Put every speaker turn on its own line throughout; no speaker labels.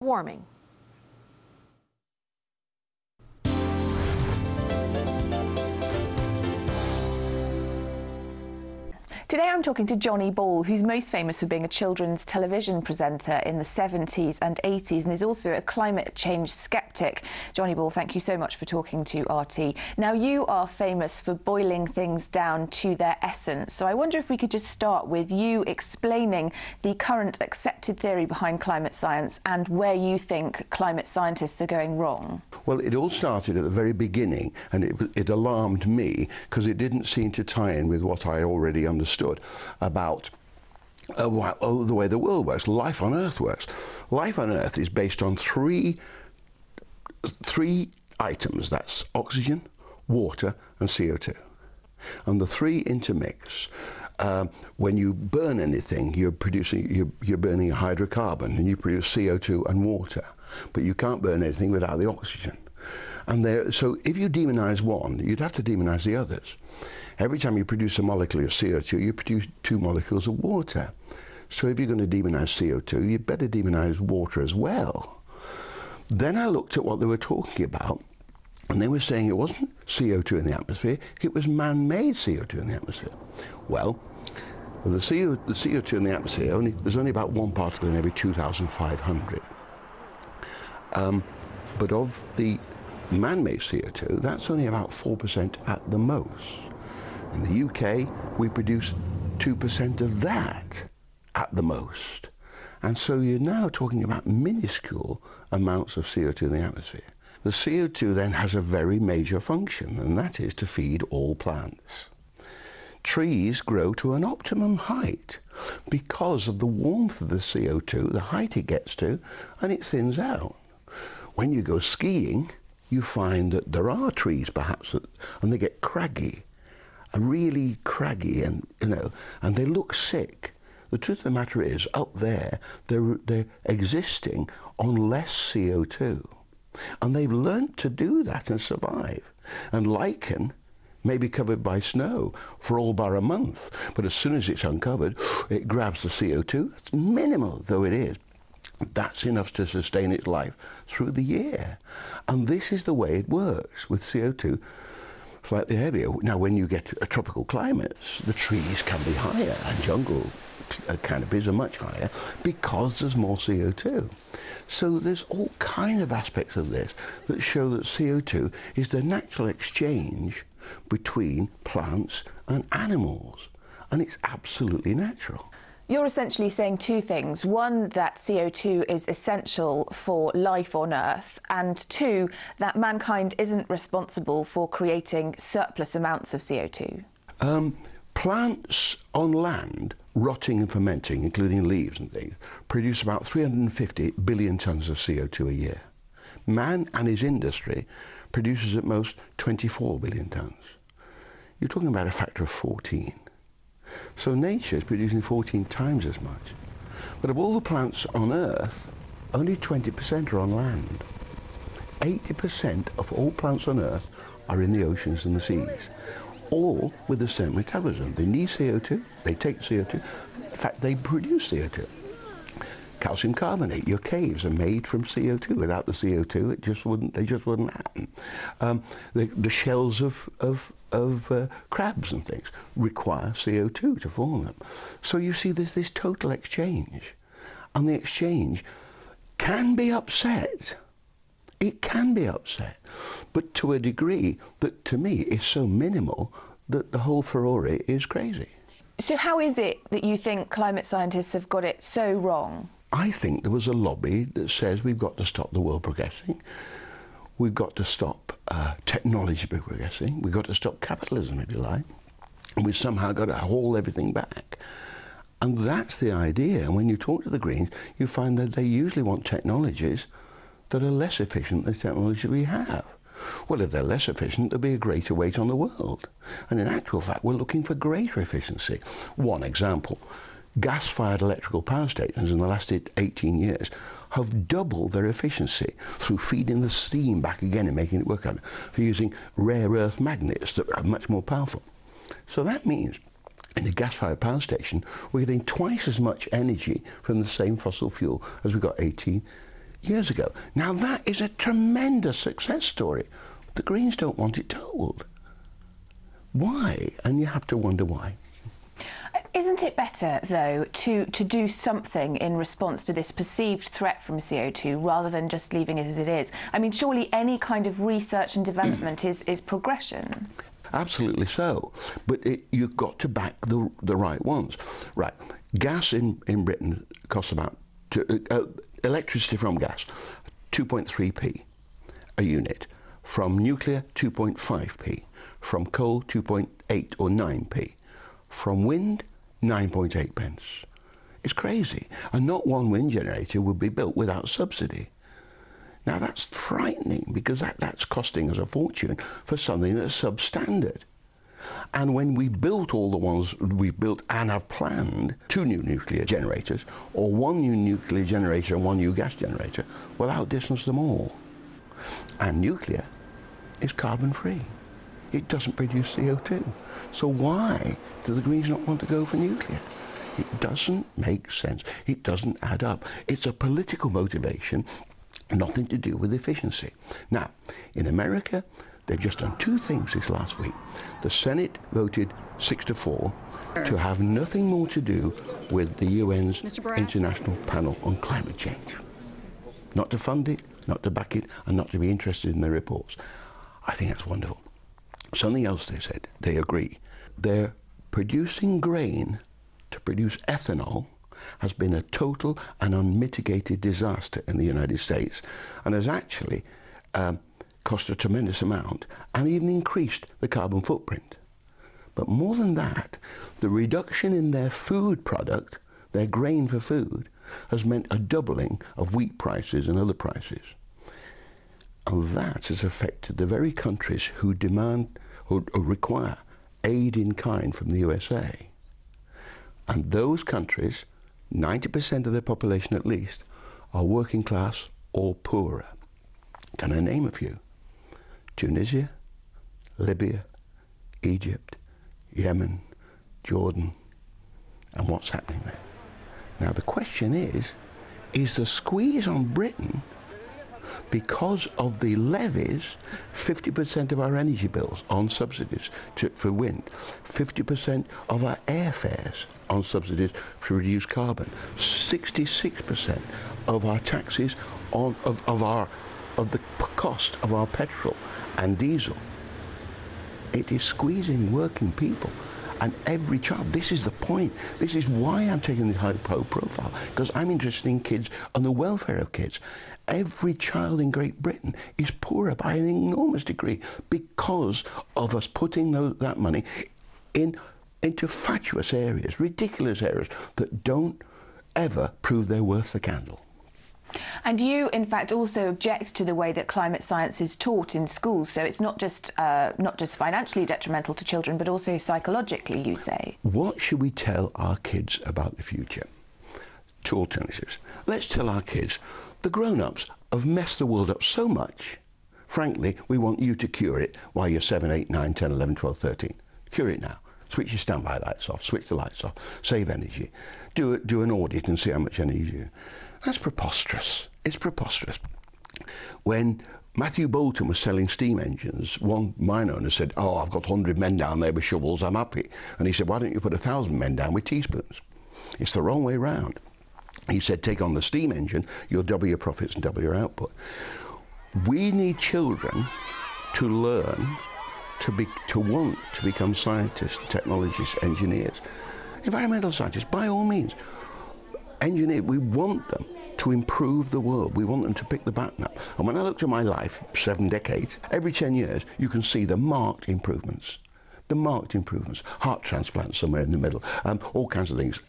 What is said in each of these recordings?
warming.
Today I'm talking to Johnny Ball, who's most famous for being a children's television presenter in the 70s and 80s and is also a climate change skeptic. Johnny Ball, thank you so much for talking to RT. Now, you are famous for boiling things down to their essence, so I wonder if we could just start with you explaining the current accepted theory behind climate science and where you think climate scientists are going wrong.
Well, it all started at the very beginning, and it alarmed me because it didn't seem to tie in with what I already understood about the way the world works, life on Earth works. Life on Earth is based on three items. That's oxygen, water, and CO2. And the three intermix. When you burn anything, you're burning a hydrocarbon, and you produce CO2 and water. But you can't burn anything without the oxygen. And so if you demonize one, you'd have to demonize the others. Every time you produce a molecule of CO2, you produce 2 molecules of water. So if you're going to demonize CO2, you better demonize water as well. Then I looked at what they were talking about, and they were saying it wasn't CO2 in the atmosphere, it was man-made CO2 in the atmosphere. Well, the CO2 in the atmosphere, there's only about 1 particle in every 2,500. But of the man-made CO2, that's only about 4% at the most. In the UK, we produce 2% of that at the most. And so you're now talking about minuscule amounts of CO2 in the atmosphere. The CO2 then has a very major function, and that is to feed all plants. Trees grow to an optimum height because of the warmth of the CO2, the height it gets to, and it thins out. When you go skiing, you find that there are trees perhaps, and they get craggy, and really craggy, and and they look sick. The truth of the matter is, up there, they're existing on less CO2, and they've learnt to do that and survive. And lichen may be covered by snow for all but a month, but as soon as it's uncovered, it grabs the CO2. It's minimal though it is. That's enough to sustain its life through the year. And this is the way it works with CO2, slightly heavier. Now, when you get tropical climates, the trees can be higher, and jungle canopies are much higher because there's more CO2. So there's all kind of aspects of this that show that CO2 is the natural exchange between plants and animals, and it's absolutely natural.
You're essentially saying two things. One, that CO2 is essential for life on Earth, and two, that mankind isn't responsible for creating surplus amounts of CO2.
Plants on land, rotting and fermenting, including leaves and things, produce about 350 billion tonnes of CO2 a year. Man and his industry produces at most 24 billion tonnes. You're talking about a factor of 14. So nature is producing 14 times as much. But of all the plants on Earth, only 20% are on land. 80% of all plants on Earth are in the oceans and the seas, all with the same metabolism. They need CO2, they take CO2, in fact they produce CO2. Calcium carbonate, your caves are made from CO2. Without the CO2, they just wouldn't happen. The shells of crabs and things require CO2 to form them. So you see there's this total exchange, and the exchange can be upset. It can be upset, but to a degree that to me is so minimal that the whole furore is crazy.
So how is it that you think climate scientists have got it so wrong?
I think there was a lobby that says we've got to stop the world progressing. We've got to stop technology progressing. We've got to stop capitalism, if you like. And we've somehow got to haul everything back. And that's the idea. And when you talk to the Greens, you find that they usually want technologies that are less efficient than the technology we have. Well, if they're less efficient, there'll be a greater weight on the world. And in actual fact, we're looking for greater efficiency. One example, gas-fired electrical power stations in the last 18 years have doubled their efficiency through feeding the steam back again and making it work out, for using rare earth magnets that are much more powerful. So that means in a gas-fired power station, we're getting twice as much energy from the same fossil fuel as we got 18 years ago. Now that is a tremendous success story. The Greens don't want it told. Why? And you have to wonder why.
Isn't it better, though, to do something in response to this perceived threat from CO2 rather than just leaving it as it is? I mean, surely any kind of research and development is progression.
Absolutely so. But you've got to back the right ones. Right. Gas in Britain costs about, electricity from gas, 2.3p a unit. From nuclear, 2.5p. From coal, 2.8 or 9p. From wind, 9.8 pence. It's crazy. And not one wind generator would be built without subsidy. Now that's frightening, because that's costing us a fortune for something that's substandard. And when we built all the ones we've built and have planned, 2 new nuclear generators, or 1 new nuclear generator and 1 new gas generator, will outdistance them all. And nuclear is carbon-free. It doesn't produce CO2. So why do the Greens not want to go for nuclear? It doesn't make sense. It doesn't add up. It's a political motivation, nothing to do with efficiency. Now, in America, they've just done 2 things this last week. The Senate voted 6-4 to have nothing more to do with the UN's International Panel on Climate Change. Not to fund it, not to back it, and not to be interested in their reports. I think that's wonderful. Something else they said, they agree. They're producing grain to produce ethanol has been a total and unmitigated disaster in the United States, and has actually cost a tremendous amount and even increased the carbon footprint. But more than that, the reduction in their food product, their grain for food, has meant a doubling of wheat prices and other prices. And that has affected the very countries who demand or require aid in kind from the USA. And those countries, 90% of their population at least, are working class or poorer. Can I name a few? Tunisia, Libya, Egypt, Yemen, Jordan, and what's happening there. Now the question is the squeeze on Britain because of the levies, 50% of our energy bills on subsidies for wind, 50% of our airfares on subsidies to reduce carbon, 66% of our taxes of the cost of our petrol and diesel. It is squeezing working people. And every child, this is the point. This is why I'm taking this high profile, because I'm interested in kids and the welfare of kids. Every child in Great Britain is poorer by an enormous degree because of us putting that money into fatuous areas, ridiculous areas that don't ever prove they're worth the candle.
And you, in fact, also object to the way that climate science is taught in schools. So it's not just financially detrimental to children, but also psychologically, you say.
What should we tell our kids about the future? 2 alternatives. Let's tell our kids, the grown-ups have messed the world up so much. Frankly, we want you to cure it while you're 7, 8, 9, 10, 11, 12, 13. Cure it now. Switch your standby lights off, switch the lights off, save energy. Do an audit and see how much energy you use. That's preposterous. It's preposterous. When Matthew Bolton was selling steam engines, one mine owner said, "Oh, I've got 100 men down there with shovels, I'm happy." And he said, "Why don't you put 1,000 men down with teaspoons?" It's the wrong way round. He said, take on the steam engine, you'll double your profits and double your output. We need children to learn, to want to become scientists, technologists, engineers. Environmental scientists, by all means. Engineers, we want them to improve the world. We want them to pick the baton up. And when I looked at my life, 7 decades, every 10 years, you can see the marked improvements. The marked improvements. Heart transplants somewhere in the middle. All kinds of things.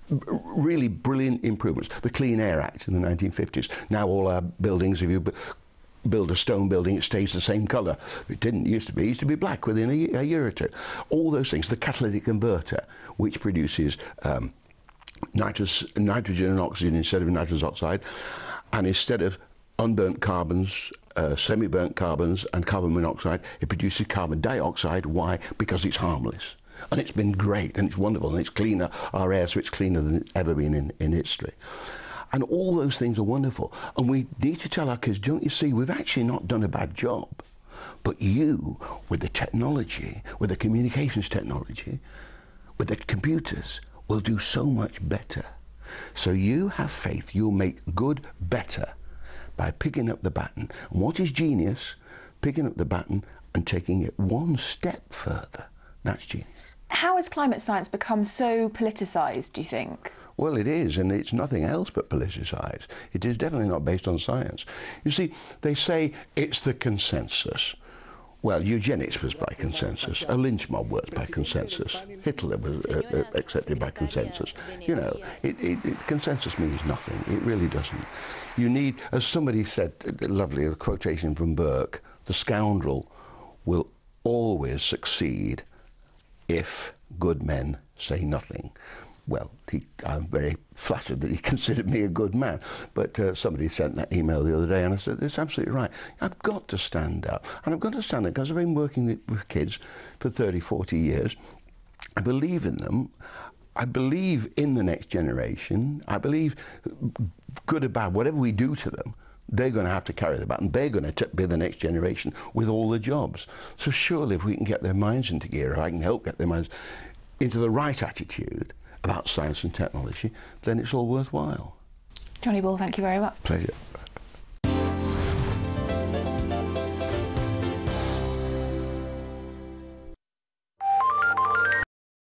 Really brilliant improvements. The Clean Air Act in the 1950s. Now all our buildings, if you build a stone building, it stays the same colour. It didn't used to be. It used to be black within a year or two. All those things. The catalytic converter, which produces nitrogen and oxygen instead of nitrous oxide, and instead of unburnt carbons, semi-burnt carbons and carbon monoxide, it produces carbon dioxide. Why? Because it's harmless. And it's been great, and it's wonderful, and it's cleaner, our air, so it's cleaner than it's ever been in history. And all those things are wonderful. And we need to tell our kids, don't you see, we've actually not done a bad job. But you, with the technology, with the communications technology, with the computers, will do so much better. So you have faith you'll make good better by picking up the baton. And what is genius? Picking up the baton and taking it one step further. That's genius.
How has climate science become so politicised, do you think?
Well, it is, and it's nothing else but politicised. It is definitely not based on science. You see, they say it's the consensus. Well, eugenics was by consensus. A lynch mob was by consensus. Hitler was accepted by consensus. You know, consensus means nothing. It really doesn't. You need, as somebody said, lovely, a quotation from Burke, the scoundrel will always succeed if good men say nothing. Well, I'm very flattered that he considered me a good man, but somebody sent that email the other day and I said, it's absolutely right. I've got to stand up, and I've got to stand up because I've been working with kids for 30, 40 years. I believe in them. I believe in the next generation. I believe, good or bad, whatever we do to them, they're going to have to carry the baton. They're going to be the next generation with all the jobs. So surely if we can get their minds into gear, if I can help get their minds into the right attitude about science and technology, then it's all worthwhile.
Johnny Ball, thank you very much.
Pleasure.